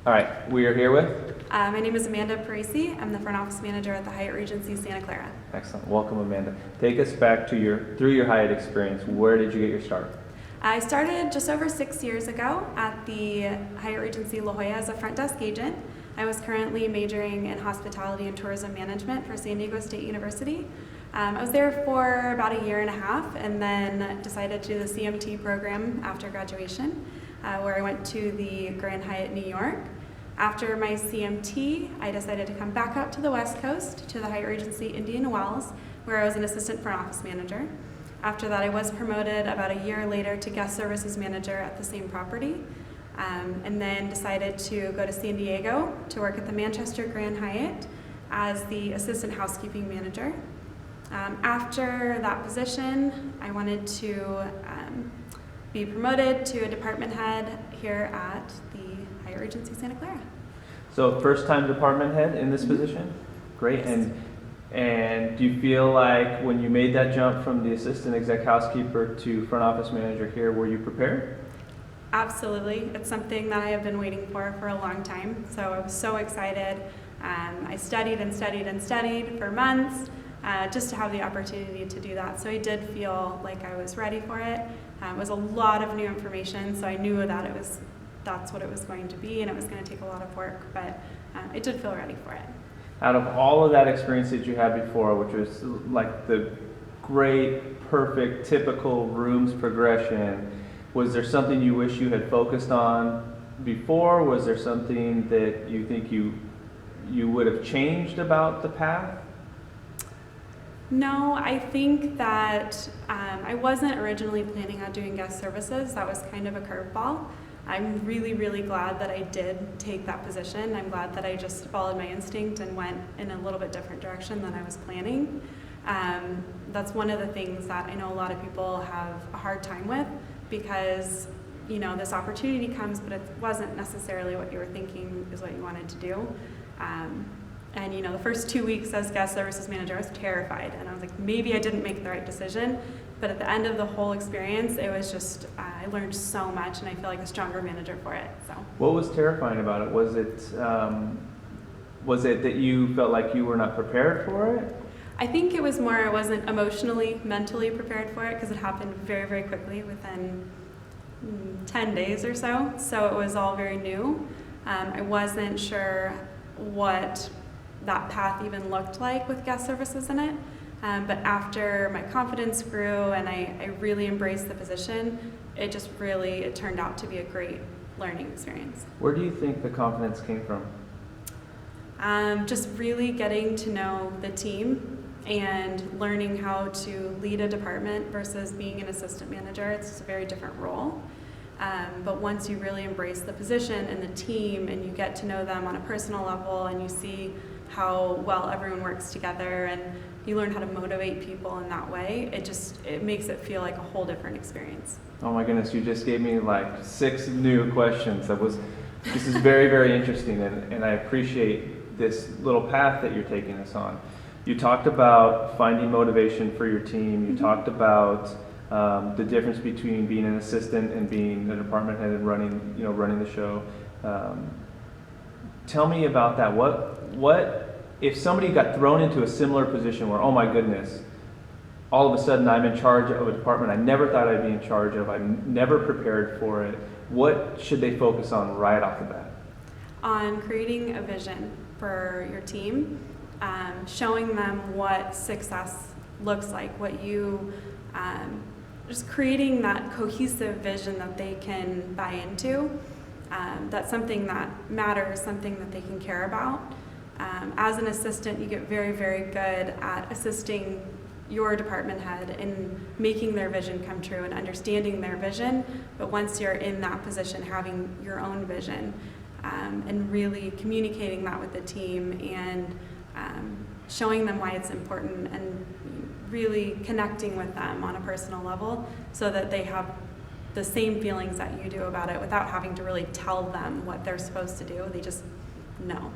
All right, we are here with? My name is Amanda Parisi. I'm the front office manager at the Hyatt Regency, Santa Clara. Excellent. Welcome, Amanda. Take us back to through your Hyatt experience. Where did you get your start? I started just over 6 years ago at the Hyatt Regency La Jolla as a front desk agent. I was currently majoring in hospitality and tourism management for San Diego State University. I was there for about a year and a half and then decided to do the CMT program after graduation, where I went to the Grand Hyatt New York. After my CMT, I decided to come back up to the West Coast to the Hyatt Regency Indian Wells, where I was an assistant front office manager. After that, I was promoted about a year later to guest services manager at the same property, and then decided to go to San Diego to work at the Manchester Grand Hyatt as the assistant housekeeping manager. After that position, I wanted to be promoted to a department head here at the Hyatt Regency Santa Clara. So first time department head in this position? Great. Yes. And do you feel like when you made that jump from the assistant exec housekeeper to front office manager here, were you prepared? Absolutely. It's something that I have been waiting for a long time. So I was so excited. I studied and studied and studied for months just to have the opportunity to do that. So I did feel like I was ready for it. It was a lot of new information, so I knew that that's what it was going to be, and it was going to take a lot of work, but I did feel ready for it. Out of all of that experience that you had before, which was like the great, perfect, typical rooms progression, was there something you wish you had focused on before? Was there something that you think you would have changed about the path? No, I think that I wasn't originally planning on doing guest services. That was kind of a curveball. I'm really, really glad that I did take that position. I'm glad that I just followed my instinct and went in a little bit different direction than I was planning. That's one of the things that I know a lot of people have a hard time with because, this opportunity comes, but it wasn't necessarily what you were thinking is what you wanted to do. And the first 2 weeks as guest services manager, I was terrified. And I was like, maybe I didn't make the right decision. But at the end of the whole experience, it was just, I learned so much, and I feel like a stronger manager for it. So. What was terrifying about it? Was it that you felt like you were not prepared for it? I think it was more, I wasn't emotionally, mentally prepared for it because it happened very, very quickly within 10 days or so. So it was all very new. I wasn't sure what that path even looked like with guest services in it. But after my confidence grew and I really embraced the position, it turned out to be a great learning experience. Where do you think the confidence came from? Just really getting to know the team and learning how to lead a department versus being an assistant manager. It's a very different role. But once you really embrace the position and the team and you get to know them on a personal level and you see how well everyone works together and you learn how to motivate people in that way, it makes it feel like a whole different experience. Oh my goodness, you just gave me like 6 new questions. This is very, very interesting, and I appreciate this little path that you're taking us on. You talked about finding motivation for your team. You talked about the difference between being an assistant and being a department head and running the show. Tell me about that. What if somebody got thrown into a similar position where, oh my goodness, all of a sudden I'm in charge of a department I never thought I'd be in charge of, I'm never prepared for it. What should they focus on right off the bat? On creating a vision for your team, showing them what success looks like, just creating that cohesive vision that they can buy into. That's something that matters, something that they can care about. As an assistant, you get very, very good at assisting your department head in making their vision come true and understanding their vision. But once you're in that position, having your own vision and really communicating that with the team and showing them why it's important and really connecting with them on a personal level so that they have the same feelings that you do about it without having to really tell them what they're supposed to do. They just know.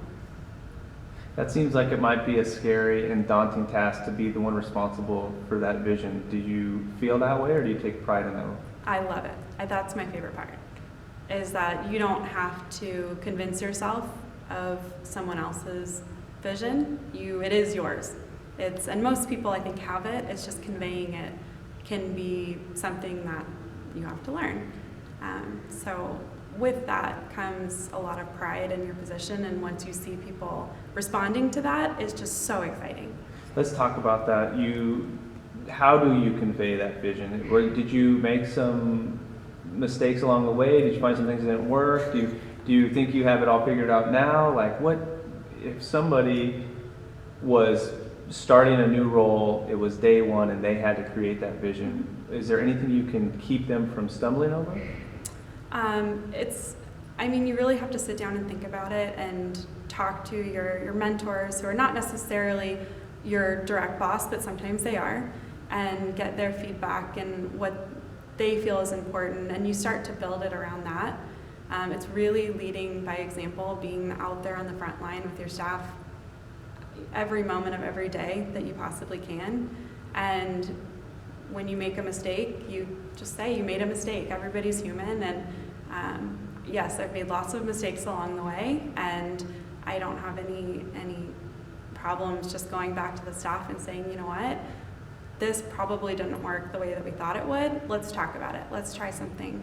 That seems like it might be a scary and daunting task to be the one responsible for that vision. Do you feel that way, or do you take pride in that role? I love it. That's my favorite part. is that you don't have to convince yourself of someone else's vision. It is yours. And most people, I think, have it. It's just conveying it can be something that you have to learn. So with that comes a lot of pride in your position, and once you see people responding to that, it's just so exciting. Let's talk about that. How do you convey that vision? Did you make some mistakes along the way? Did you find some things that didn't work? Do you think you have it all figured out now? Like, what if somebody was starting a new role, it was day one, and they had to create that vision? Is there anything you can keep them from stumbling over? You really have to sit down and think about it and talk to your mentors, who are not necessarily your direct boss, but sometimes they are, and get their feedback and what they feel is important, and you start to build it around that. It's really leading by example, being out there on the front line with your staff every moment of every day that you possibly can. And when you make a mistake, you just say you made a mistake. Everybody's human, and yes, I've made lots of mistakes along the way, and I don't have any problems just going back to the staff and saying, you know what, this probably didn't work the way that we thought it would. Let's talk about it. Let's try something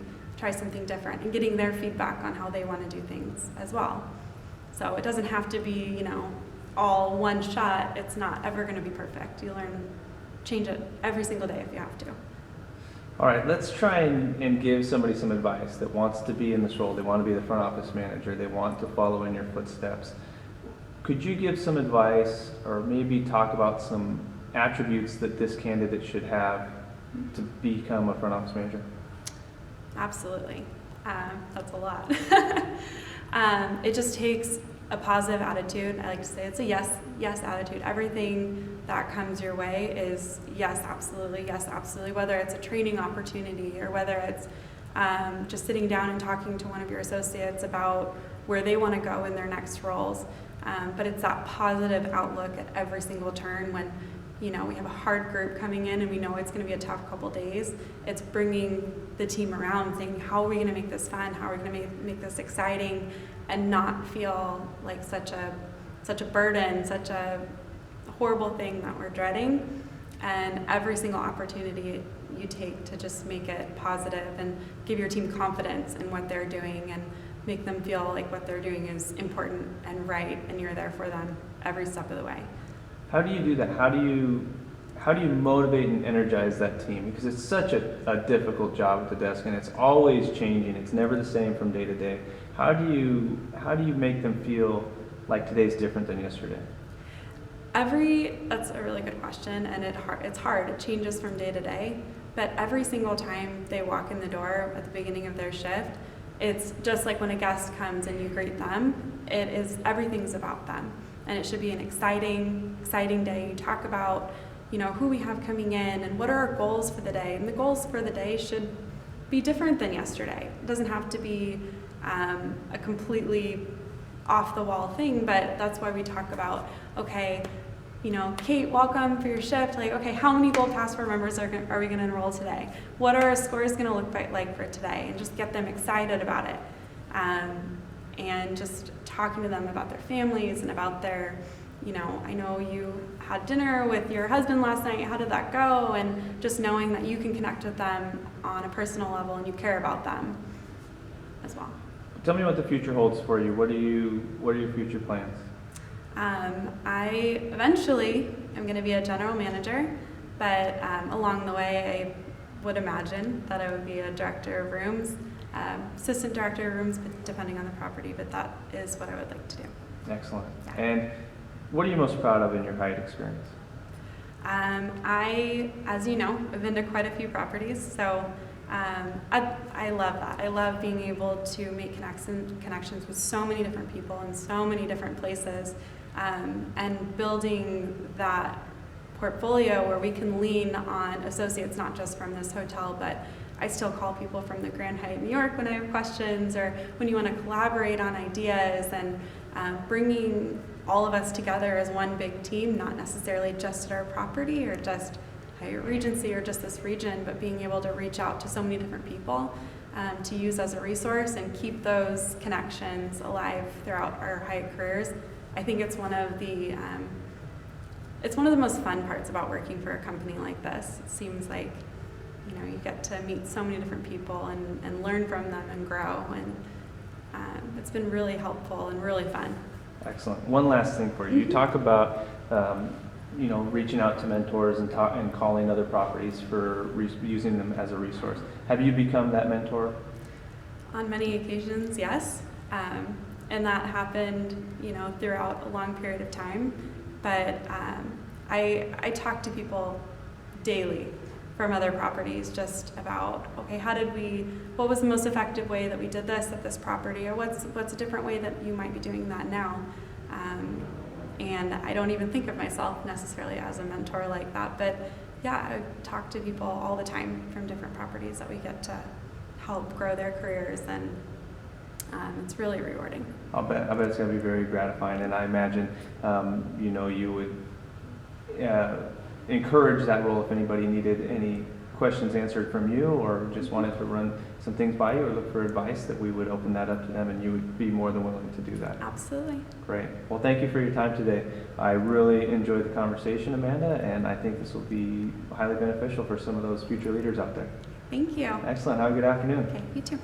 different, and getting their feedback on how they want to do things as well. So it doesn't have to be, all one shot. It's not ever going to be perfect. You change it every single day if you have to. All right, let's try and give somebody some advice that wants to be in this role. They want to be the front office manager. They want to follow in your footsteps. Could you give some advice, or maybe talk about some attributes that this candidate should have to become a front office manager? Absolutely. That's a lot. It just takes a positive attitude. I like to say it's a yes attitude. Everything that comes your way is yes, absolutely, whether it's a training opportunity or whether it's just sitting down and talking to one of your associates about where they want to go in their next roles. But it's that positive outlook at every single turn. When we have a hard group coming in and we know it's going to be a tough couple days, it's bringing the team around, saying, how are we going to make this fun? How are we going to make this exciting, and not feel like such a burden, such a horrible thing that we're dreading. And every single opportunity you take to just make it positive and give your team confidence in what they're doing, and make them feel like what they're doing is important and right, and you're there for them every step of the way. How do you do that? How do you motivate and energize that team? Because it's such a difficult job at the desk, and it's always changing. It's never the same from day to day. How do you make them feel like today's different than yesterday? That's a really good question, and it's hard. It changes from day to day, but every single time they walk in the door at the beginning of their shift, it's just like when a guest comes and you greet them. Everything's about them, and it should be an exciting day. You talk about who we have coming in and what are our goals for the day, and the goals for the day should be different than yesterday. It doesn't have to be a completely off the wall thing, but that's why we talk about, okay, Kate, welcome for your shift. Like, okay, how many Gold Passport members are we going to enroll today? What are our scores going to look like for today? And just get them excited about it. And just talking to them about their families and about their, I know you had dinner with your husband last night. How did that go? And just knowing that you can connect with them on a personal level and you care about them as well. Tell me what the future holds for you. What are your future plans? I eventually am going to be a general manager, but along the way I would imagine that I would be a director of rooms, assistant director of rooms, depending on the property, but that is what I would like to do. Excellent. Yeah. And what are you most proud of in your Hyatt experience? As you know, I've been to quite a few properties, so I love that. I love being able to make connections with so many different people in so many different places, and building that portfolio where we can lean on associates, not just from this hotel, but I still call people from the Grand Hyatt New York when I have questions, or when you want to collaborate on ideas, and bringing all of us together as one big team, not necessarily just at our property or just Hyatt Regency or just this region, but being able to reach out to so many different people. to use as a resource and keep those connections alive throughout our Hyatt careers. I think it's one of the most fun parts about working for a company like this. It seems like, you know, you get to meet so many different people and learn from them and grow, and it's been really helpful and really fun. Excellent. One last thing for you. You talk about you know, reaching out to mentors and calling other properties for using them as a resource. Have you become that mentor? On many occasions, yes. And that happened, you know, throughout a long period of time. But I talk to people daily from other properties just about, okay, what was the most effective way that we did this at this property, or what's a different way that you might be doing that now? And I don't even think of myself necessarily as a mentor like that, but yeah, I talk to people all the time from different properties that we get to help grow their careers, and it's really rewarding. I bet it's going to be very gratifying, and I imagine you know, you would encourage that role if anybody needed any questions answered from you, or just wanted to run some things by you or look for advice, that we would open that up to them, and you would be more than willing to do that. Absolutely. Great. Well, thank you for your time today. I really enjoyed the conversation, Amanda, and I think this will be highly beneficial for some of those future leaders out there. Thank you. Excellent. Have a good afternoon. Okay, you too.